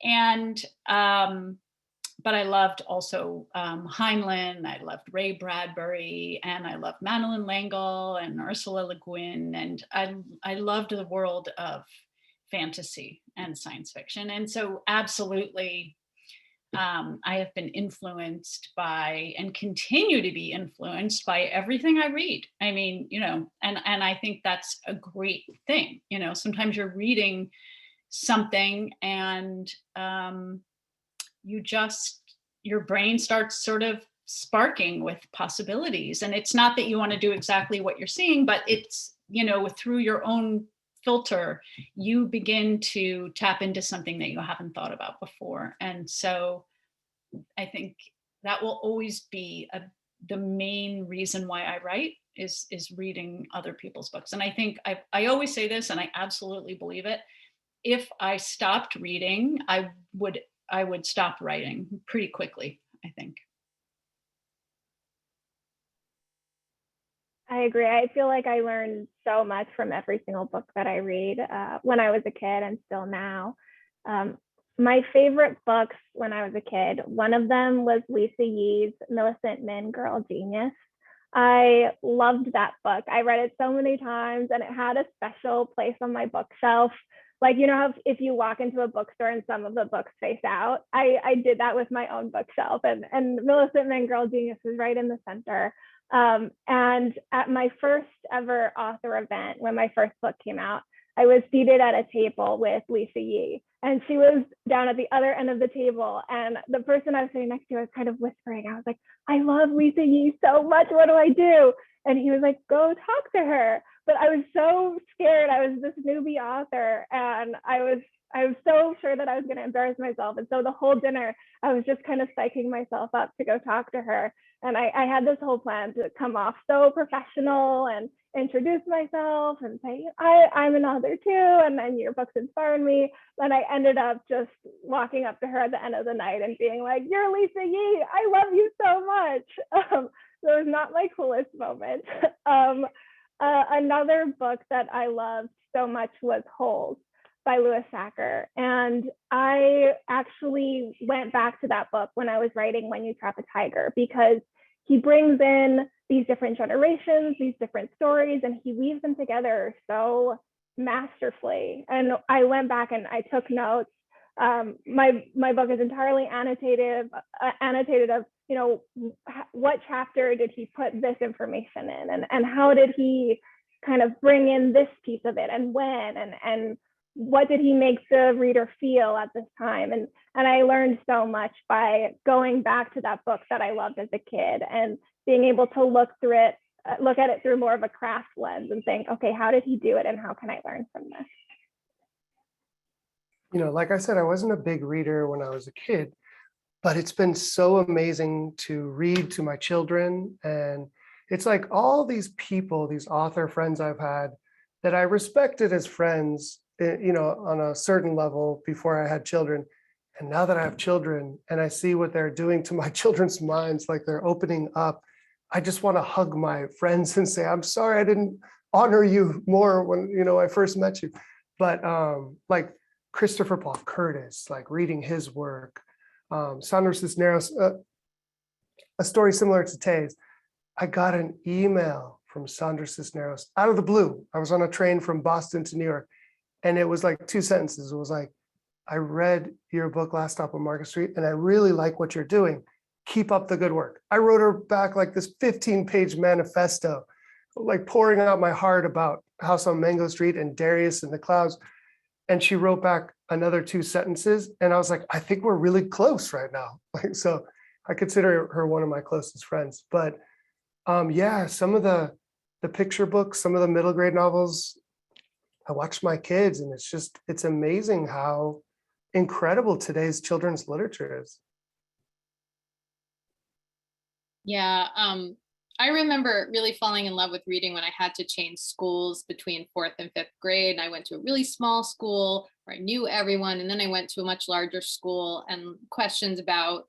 S5: And but I loved also Heinlein, I loved Ray Bradbury, and I loved Madeleine L'Engle and Ursula Le Guin, and I loved the world of fantasy and science fiction. And so absolutely, I have been influenced by and continue to be influenced by everything I read. I mean, and I think that's a great thing. Sometimes you're reading something and your brain starts sort of sparking with possibilities. And it's not that you want to do exactly what you're seeing, but it's, through your own filter, you begin to tap into something that you haven't thought about before. And so I think that will always be the main reason why I write is reading other people's books. And I think I always say this, and I absolutely believe it. If I stopped reading, I would stop writing pretty quickly, I think.
S6: I agree. I feel like I learned so much from every single book that I read when I was a kid and still now. My favorite books when I was a kid, one of them was Lisa Yee's Millicent Min Girl Genius. I loved that book. I read it so many times and it had a special place on my bookshelf. Like, you know how if you walk into a bookstore and some of the books face out, I did that with my own bookshelf, and Millicent Min Girl Genius was right in the center. And at my first ever author event, when my first book came out, I was seated at a table with Lisa Yee, and she was down at the other end of the table. And the person I was sitting next to was kind of whispering. I was like, I love Lisa Yee so much. What do I do? And he was like, go talk to her. But I was so scared. I was this newbie author, and I was so sure that I was going to embarrass myself. And so the whole dinner, I was just kind of psyching myself up to go talk to her. And I had this whole plan to come off so professional and introduce myself and say, I'm an author too, and your books inspired me. And I ended up just walking up to her at the end of the night and being like, you're Lisa Yee, I love you so much. So it was not my coolest moment. Another book that I loved so much was Holes by Louis Sachar. And I actually went back to that book when I was writing When You Trap a Tiger, because he brings in these different generations, these different stories, and he weaves them together so masterfully. And I went back and I took notes. My book is entirely annotated of, you know, what chapter did he put this information in, and how did he kind of bring in this piece of it, and when, and what did he make the reader feel at this time? And I learned so much by going back to that book that I loved as a kid and being able to look at it through more of a craft lens and think, okay, how did he do it, and how can I learn from this?
S3: You know, like I said, I wasn't a big reader when I was a kid, but it's been so amazing to read to my children. And it's like all these people, these author friends I've had that I respected as friends, you know, on a certain level before I had children. And now that I have children and I see what they're doing to my children's minds, like they're opening up, I just want to hug my friends and say, I'm sorry I didn't honor you more when, you know, I first met you. But like Christopher Paul Curtis, like reading his work, Sandra Cisneros, a story similar to Tay's. I got an email from Sandra Cisneros out of the blue. I was on a train from Boston to New York, and it was like 2 sentences. It was like, I read your book Last Stop on Market Street, and I really like what you're doing. Keep up the good work. I wrote her back like this 15-page manifesto, like pouring out my heart about House on Mango Street and Darius and the Clouds. And she wrote back another 2 sentences. And I was like, I think we're really close right now. Like, so I consider her one of my closest friends. But yeah, some of the picture books, some of the middle grade novels, I watch my kids, and it's amazing how incredible today's children's literature is.
S4: Yeah, I remember really falling in love with reading when I had to change schools between 4th and 5th grade. And I went to a really small school where I knew everyone. And then I went to a much larger school, and questions about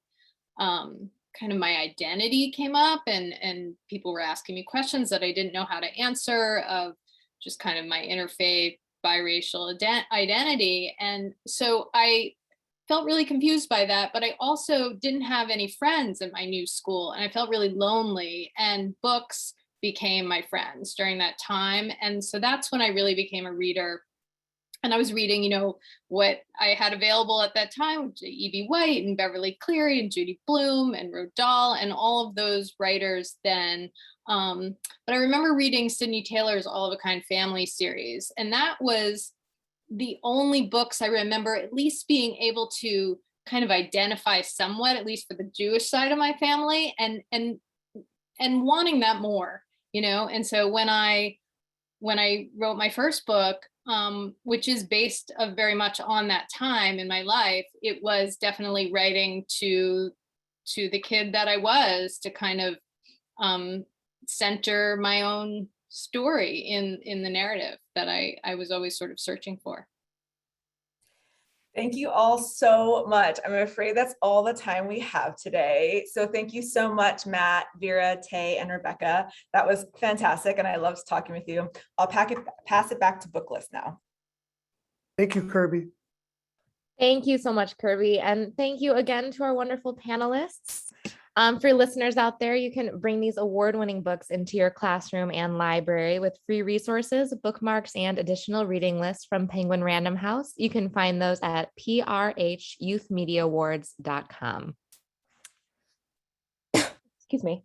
S4: kind of my identity came up, and people were asking me questions that I didn't know how to answer, of just kind of my interfaith biracial identity. And so I felt really confused by that, but I also didn't have any friends at my new school, and I felt really lonely, and books became my friends during that time. And so that's when I really became a reader. And I was reading, you know, what I had available at that time, E.B. White and Beverly Cleary and Judy Blume and Roald Dahl and all of those writers then. But I remember reading Sidney Taylor's All of a Kind Family series, and that was the only books I remember at least being able to kind of identify somewhat, at least for the Jewish side of my family, and wanting that more, you know. And so when I wrote my first book, which is based very much on that time in my life, it was definitely writing to the kid that I was, to kind of center my own story in the narrative that I was always sort of searching for.
S2: Thank you all so much. I'm afraid that's all the time we have today. So thank you so much, Matt, Veera, Tay, and Rebecca. That was fantastic, and I loved talking with you. I'll pass it back to Booklist now.
S3: Thank you, Kirby.
S1: Thank you so much, Kirby. And thank you again to our wonderful panelists. For listeners out there, you can bring these award-winning books into your classroom and library with free resources, bookmarks, and additional reading lists from Penguin Random House. You can find those at prhyouthmediaawards.com. Excuse me.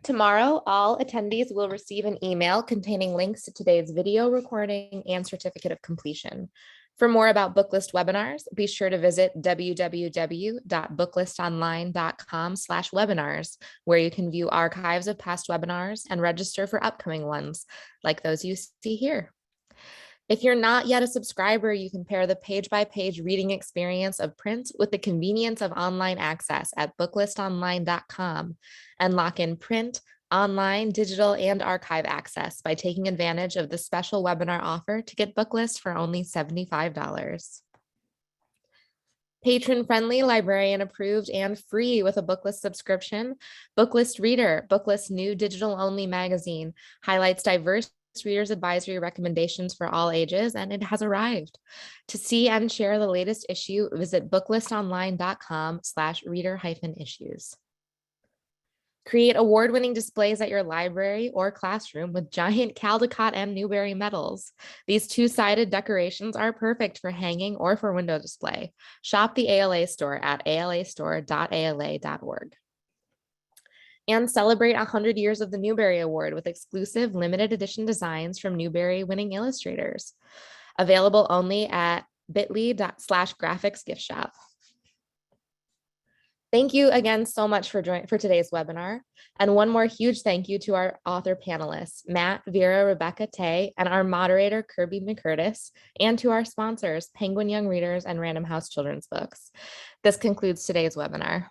S1: Tomorrow, all attendees will receive an email containing links to today's video recording and certificate of completion. For more about Booklist webinars, be sure to visit www.booklistonline.com/webinars, where you can view archives of past webinars and register for upcoming ones, like those you see here. If you're not yet a subscriber, you can pair the page-by-page reading experience of print with the convenience of online access at booklistonline.com and lock in print, online, digital, and archive access by taking advantage of the special webinar offer to get Booklist for only $75. Patron-friendly, librarian-approved, and free with a Booklist subscription, Booklist Reader, Booklist's new digital-only magazine, highlights diverse readers' advisory recommendations for all ages, and it has arrived. To see and share the latest issue, visit booklistonline.com/reader-issues. Create award-winning displays at your library or classroom with giant Caldecott and Newbery medals. These two-sided decorations are perfect for hanging or for window display. Shop the ALA store at alastore.ala.org. And celebrate 100 years of the Newbery Award with exclusive limited edition designs from Newbery winning illustrators. Available only at bit.ly/graphics gift shop. Thank you again so much for today's webinar. And one more huge thank you to our author panelists, Matt, Veera, Rebecca, Tay, and our moderator, Kirby McCurtis, and to our sponsors, Penguin Young Readers and Random House Children's Books. This concludes today's webinar.